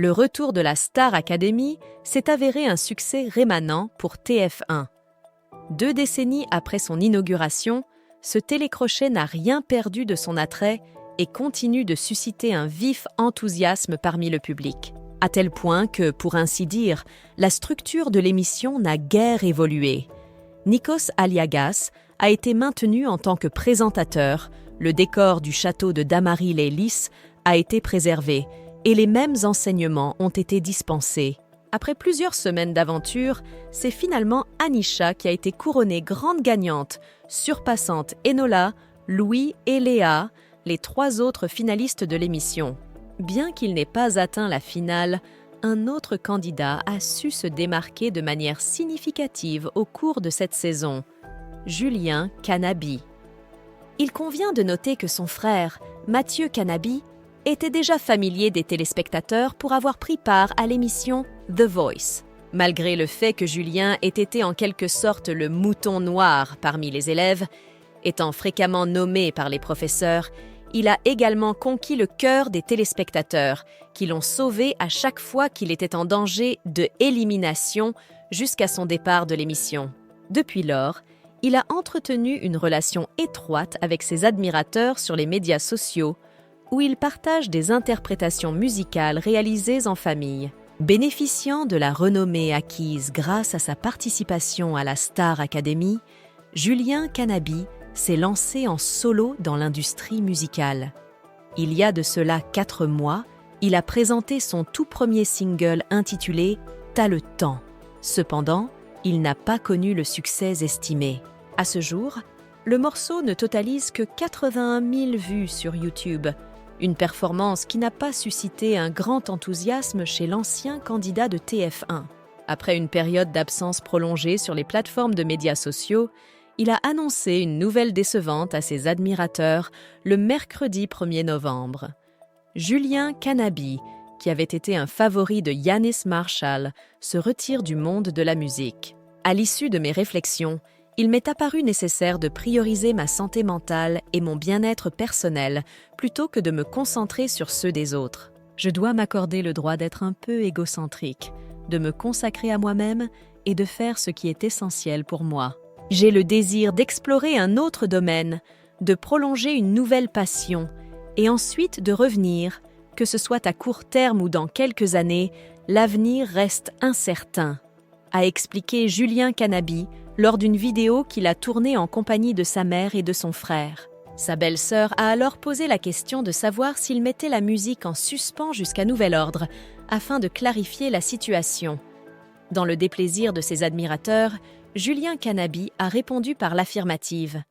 Le retour de la Star Academy s'est avéré un succès rémanent pour TF1. 2 décennies après son inauguration, ce télécrochet n'a rien perdu de son attrait et continue de susciter un vif enthousiasme parmi le public, à tel point que, pour ainsi dire, la structure de l'émission n'a guère évolué. Nikos Aliagas a été maintenu en tant que présentateur, le décor du château de Damary-les-Lys a été préservé et les mêmes enseignements ont été dispensés. Après plusieurs semaines d'aventure, c'est finalement Anisha qui a été couronnée grande gagnante, surpassant Enola, Louis et Léa, les 3 autres finalistes de l'émission. Bien qu'il n'ait pas atteint la finale, un autre candidat a su se démarquer de manière significative au cours de cette saison, Julien Canabi. Il convient de noter que son frère, Mathieu Canabi, était déjà familier des téléspectateurs pour avoir pris part à l'émission The Voice. Malgré le fait que Julien ait été en quelque sorte le mouton noir parmi les élèves, étant fréquemment nommé par les professeurs, il a également conquis le cœur des téléspectateurs, qui l'ont sauvé à chaque fois qu'il était en danger de élimination jusqu'à son départ de l'émission. Depuis lors, il a entretenu une relation étroite avec ses admirateurs sur les médias sociaux, où il partage des interprétations musicales réalisées en famille. Bénéficiant de la renommée acquise grâce à sa participation à la Star Academy, Julien Canabi s'est lancé en solo dans l'industrie musicale. Il y a de cela 4 mois, il a présenté son tout premier single intitulé « T'as le temps ». Cependant, il n'a pas connu le succès estimé. À ce jour, le morceau ne totalise que 81 000 vues sur YouTube, une performance qui n'a pas suscité un grand enthousiasme chez l'ancien candidat de TF1. Après une période d'absence prolongée sur les plateformes de médias sociaux, il a annoncé une nouvelle décevante à ses admirateurs le mercredi 1er novembre. Julien Canabi, qui avait été un favori de Yannis Marshall, se retire du monde de la musique. À l'issue de mes réflexions, il m'est apparu nécessaire de prioriser ma santé mentale et mon bien-être personnel plutôt que de me concentrer sur ceux des autres. Je dois m'accorder le droit d'être un peu égocentrique, de me consacrer à moi-même et de faire ce qui est essentiel pour moi. J'ai le désir d'explorer un autre domaine, de prolonger une nouvelle passion et ensuite de revenir, que ce soit à court terme ou dans quelques années, l'avenir reste incertain, a expliqué Julien Canabi lors d'une vidéo qu'il a tournée en compagnie de sa mère et de son frère. Sa belle-sœur a alors posé la question de savoir s'il mettait la musique en suspens jusqu'à nouvel ordre, afin de clarifier la situation. Dans le déplaisir de ses admirateurs, Julien Canabi a répondu par l'affirmative.